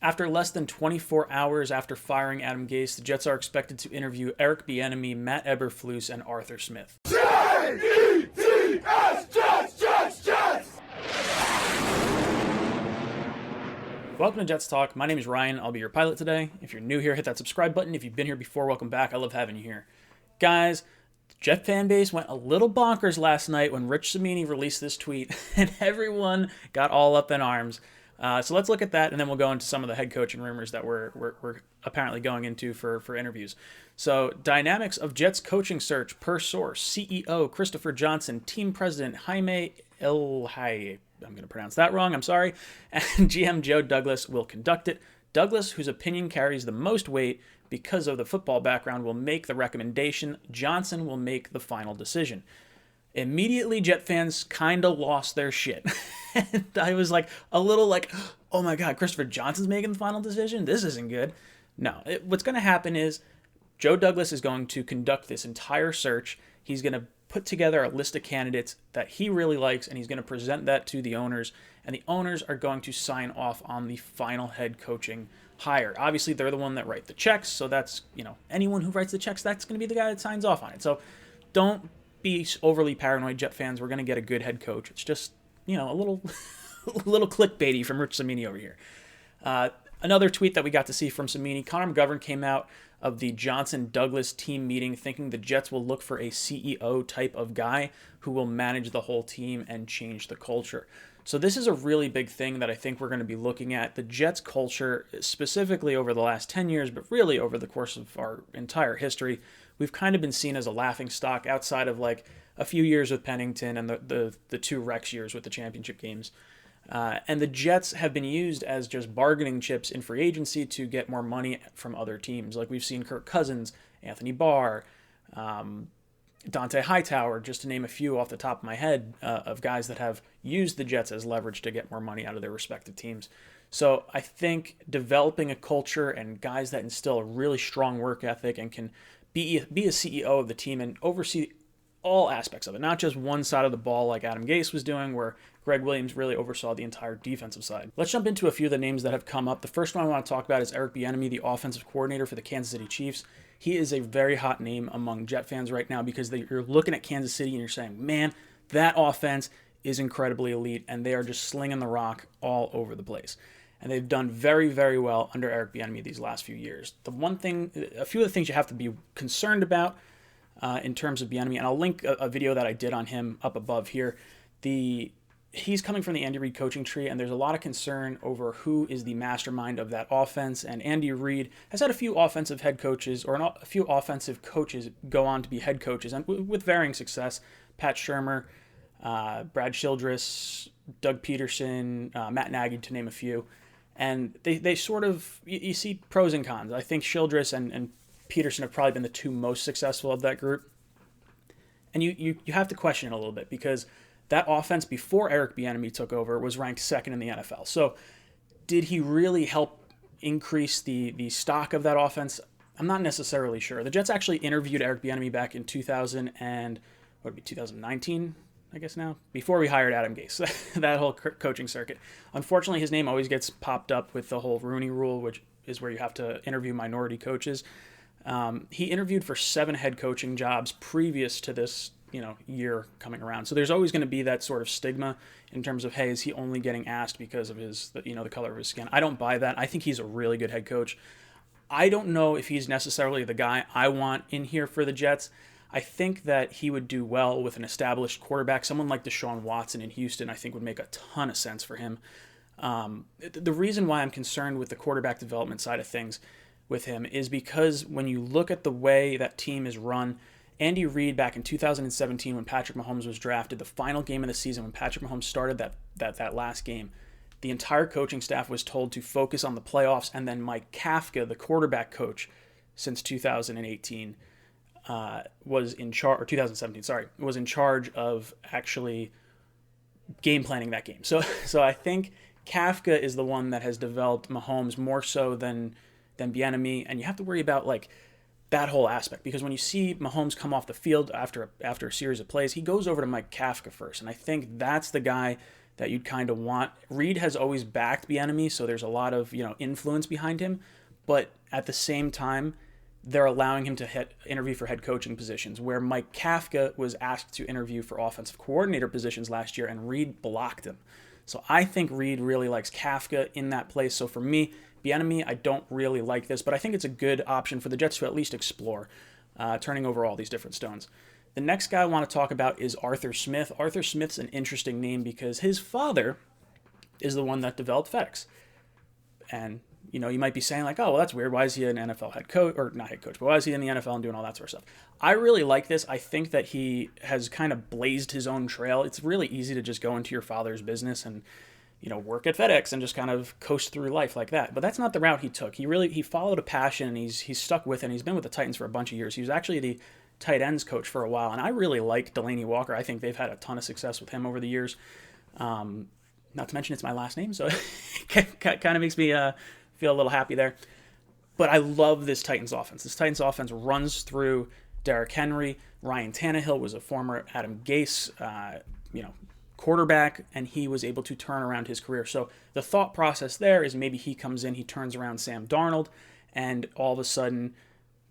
After less than 24 hours after firing Adam Gase, the Jets are expected to interview Eric Bieniemy, Matt Eberflus, and Arthur Smith. Jets, Jets, Jets! Welcome to Jets Talk. My name is Ryan. I'll be your pilot today. If you're new here, hit that subscribe button. If you've been here before, welcome back. I love having you here. Guys, the Jet fan base went a little bonkers last night when Rich Cimini released this tweet, and everyone got all up in arms. So let's look at that, and then we'll go into some of the head coaching rumors that we're apparently going into for interviews. So, dynamics of Jets coaching search per source. CEO Christopher Johnson, team president Jaime Elhai, I'm going to pronounce that wrong, I'm sorry, and GM Joe Douglas will conduct it. Douglas, whose opinion carries the most weight because of the football background, will make the recommendation. Johnson will make the final decision. Immediately, Jet fans kind of lost their shit. And I was like, a little like, oh my God, Christopher Johnson's making the final decision? This isn't good. No, what's going to happen is Joe Douglas is going to conduct this entire search. He's going to put together a list of candidates that he really likes, and he's going to present that to the owners. And the owners are going to sign off on the final head coaching hire. Obviously, they're the one that write the checks. So that's, anyone who writes the checks, that's going to be the guy that signs off on it. So don't be overly paranoid, Jet fans. We're going to get a good head coach. It's just, a little clickbaity from Rich Cimini over here. Another tweet that we got to see from Cimini, Connor McGovern came out of the Johnson-Douglas team meeting thinking the Jets will look for a CEO type of guy who will manage the whole team and change the culture. So this is a really big thing that I think we're going to be looking at. The Jets culture, specifically over the last 10 years, but really over the course of our entire history, we've kind of been seen as a laughingstock outside of like a few years with Pennington and the two Rex years with the championship games. And the Jets have been used as just bargaining chips in free agency to get more money from other teams. Like we've seen Kirk Cousins, Anthony Barr, Dante Hightower, just to name a few off the top of my head, of guys that have used the Jets as leverage to get more money out of their respective teams. So I think developing a culture and guys that instill a really strong work ethic and can be a CEO of the team and oversee all aspects of it, not just one side of the ball like Adam Gase was doing, where Greg Williams really oversaw the entire defensive side. Let's jump into a few of the names that have come up. The first one I want to talk about is Eric Bieniemy, the offensive coordinator for the Kansas City Chiefs. He is a very hot name among Jet fans right now because you're looking at Kansas City and you're saying, man, that offense is incredibly elite, and they are just slinging the rock all over the place. And they've done very, very well under Eric Bieniemy these last few years. A few of the things you have to be concerned about in terms of Bieniemy, and I'll link a video that I did on him up above here. He's coming from the Andy Reid coaching tree, and there's a lot of concern over who is the mastermind of that offense. And Andy Reid has had a few offensive head coaches, or a few offensive coaches go on to be head coaches, and with varying success. Pat Shurmur, Brad Childress, Doug Peterson, Matt Nagy, to name a few. And they sort of, you see pros and cons. I think Childress and Peterson have probably been the two most successful of that group. And you have to question it a little bit because that offense before Eric Bieniemy took over was ranked second in the NFL. So did he really help increase the stock of that offense? I'm not necessarily sure. The Jets actually interviewed Eric Bieniemy back in 2019, I guess now, before we hired Adam Gase, that whole coaching circuit. Unfortunately, his name always gets popped up with the whole Rooney Rule, which is where you have to interview minority coaches. He interviewed for 7 head coaching jobs previous to this, year coming around. So there's always going to be that sort of stigma in terms of, hey, is he only getting asked because of the color of his skin? I don't buy that. I think he's a really good head coach. I don't know if he's necessarily the guy I want in here for the Jets. I think that he would do well with an established quarterback. Someone like Deshaun Watson in Houston, I think, would make a ton of sense for him. The reason why I'm concerned with the quarterback development side of things with him is because when you look at the way that team is run, Andy Reid back in 2017 when Patrick Mahomes was drafted, the final game of the season when Patrick Mahomes started that last game, the entire coaching staff was told to focus on the playoffs, and then Mike Kafka, the quarterback coach since 2018, was in charge, or 2017, sorry, was in charge of actually game planning that game. So I think Kafka is the one that has developed Mahomes more so than Bieniemy, and you have to worry about like that whole aspect, because when you see Mahomes come off the field after a series of plays, he goes over to Mike Kafka first, and I think that's the guy that you'd kind of want. Reed has always backed Bieniemy, so there's a lot of influence behind him, but at the same time, they're allowing him to interview for head coaching positions, where Mike Kafka was asked to interview for offensive coordinator positions last year, and Reed blocked him. So I think Reed really likes Kafka in that place. So for me, Bieniemy, I don't really like this, but I think it's a good option for the Jets to at least explore, turning over all these different stones. The next guy I want to talk about is Arthur Smith. Arthur Smith's an interesting name because his father is the one that developed FedEx. And, you might be saying like, oh, well, that's weird. Why is he an NFL head coach, or not head coach, but why is he in the NFL and doing all that sort of stuff? I really like this. I think that he has kind of blazed his own trail. It's really easy to just go into your father's business and, work at FedEx and just kind of coast through life like that. But that's not the route he took. He followed a passion, and he's stuck with it. And he's been with the Titans for a bunch of years. He was actually the tight ends coach for a while, and I really like Delaney Walker. I think they've had a ton of success with him over the years. Not to mention it's my last name, so it kind of makes me feel a little happy there. But I love this Titans offense. This Titans offense runs through Derrick Henry. Ryan Tannehill was a former Adam Gase, quarterback, and he was able to turn around his career. So the thought process there is maybe he comes in, he turns around Sam Darnold, and all of a sudden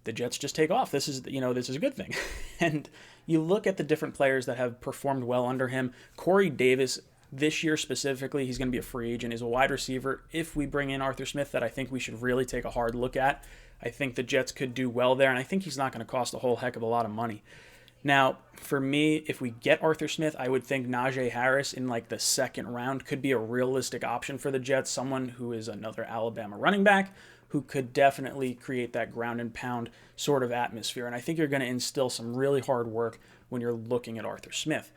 the Jets just take off. This is a good thing. And you look at the different players that have performed well under him. Corey Davis, this year specifically, he's going to be a free agent. He's a wide receiver. If we bring in Arthur Smith, that I think we should really take a hard look at. I think the Jets could do well there, and I think he's not going to cost a whole heck of a lot of money. Now, for me, if we get Arthur Smith, I would think Najee Harris in like the second round could be a realistic option for the Jets, someone who is another Alabama running back who could definitely create that ground and pound sort of atmosphere. And I think you're going to instill some really hard work when you're looking at Arthur Smith.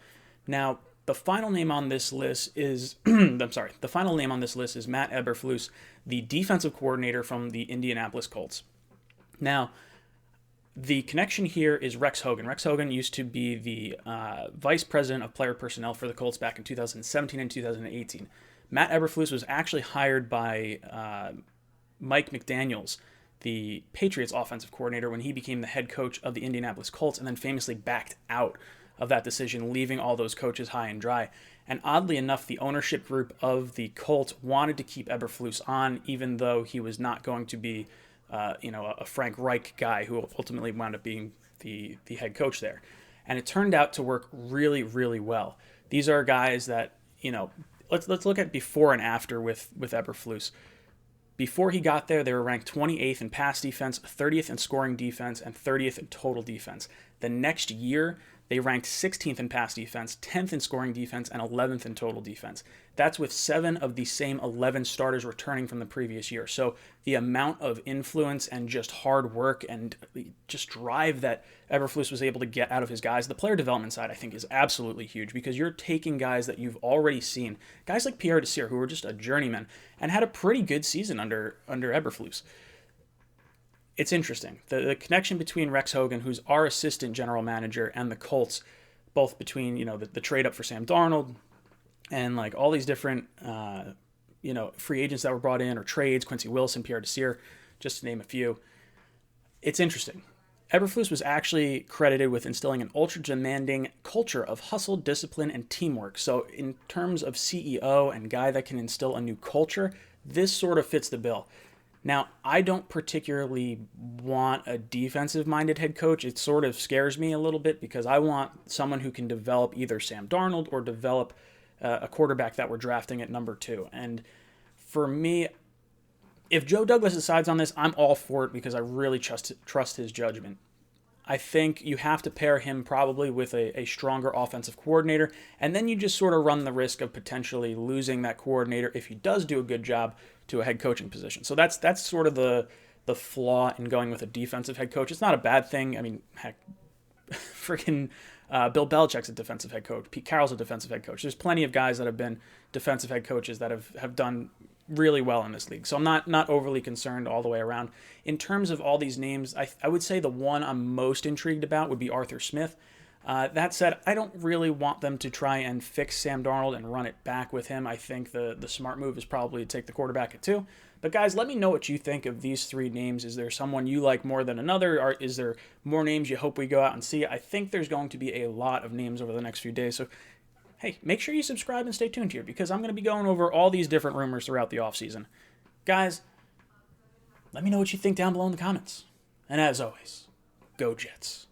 Now, the final name on this list is Matt Eberflus, the defensive coordinator from the Indianapolis Colts. Now, the connection here is Rex Hogan. Rex Hogan used to be the vice president of player personnel for the Colts back in 2017 and 2018. Matt Eberflus was actually hired by Mike McDaniels, the Patriots offensive coordinator, when he became the head coach of the Indianapolis Colts, and then famously backed out of that decision, leaving all those coaches high and dry. And oddly enough, the ownership group of the Colts wanted to keep Eberflus on, even though he was not going to be a Frank Reich guy who ultimately wound up being the head coach there. And it turned out to work really, really well. These are guys that, let's look at before and after with Eberflus. Before he got there, they were ranked 28th in pass defense, 30th in scoring defense, and 30th in total defense. The next year, they ranked 16th in pass defense, 10th in scoring defense, and 11th in total defense. That's with 7 of the same 11 starters returning from the previous year. So the amount of influence and just hard work and just drive that Eberflus was able to get out of his guys, the player development side, I think, is absolutely huge, because you're taking guys that you've already seen, guys like Pierre Desir, who were just a journeyman and had a pretty good season under Eberflus. It's interesting. The connection between Rex Hogan, who's our assistant general manager, and the Colts, both between, the trade up for Sam Darnold and like all these different, free agents that were brought in, or trades, Quincy Wilson, Pierre Desir, just to name a few. It's interesting. Eberflus was actually credited with instilling an ultra-demanding culture of hustle, discipline, and teamwork. So in terms of CEO and guy that can instill a new culture, this sort of fits the bill. Now, I don't particularly want a defensive-minded head coach. It sort of scares me a little bit, because I want someone who can develop either Sam Darnold or develop a quarterback that we're drafting at number 2. And for me, if Joe Douglas decides on this, I'm all for it, because I really trust his judgment. I think you have to pair him probably with a stronger offensive coordinator, and then you just sort of run the risk of potentially losing that coordinator if he does do a good job to a head coaching position. So that's sort of the flaw in going with a defensive head coach. It's not a bad thing. I mean, heck, freaking Bill Belichick's a defensive head coach. Pete Carroll's a defensive head coach. There's plenty of guys that have been defensive head coaches that have done really well in this league. So I'm not overly concerned all the way around. In terms of all these names, I would say the one I'm most intrigued about would be Arthur Smith. That said, I don't really want them to try and fix Sam Darnold and run it back with him. I think the smart move is probably to take the quarterback at 2. But guys, let me know what you think of these 3 names. Is there someone you like more than another? Or is there more names you hope we go out and see? I think there's going to be a lot of names over the next few days. So hey, make sure you subscribe and stay tuned here because I'm going to be going over all these different rumors throughout the offseason. Guys, let me know what you think down below in the comments. And as always, go Jets.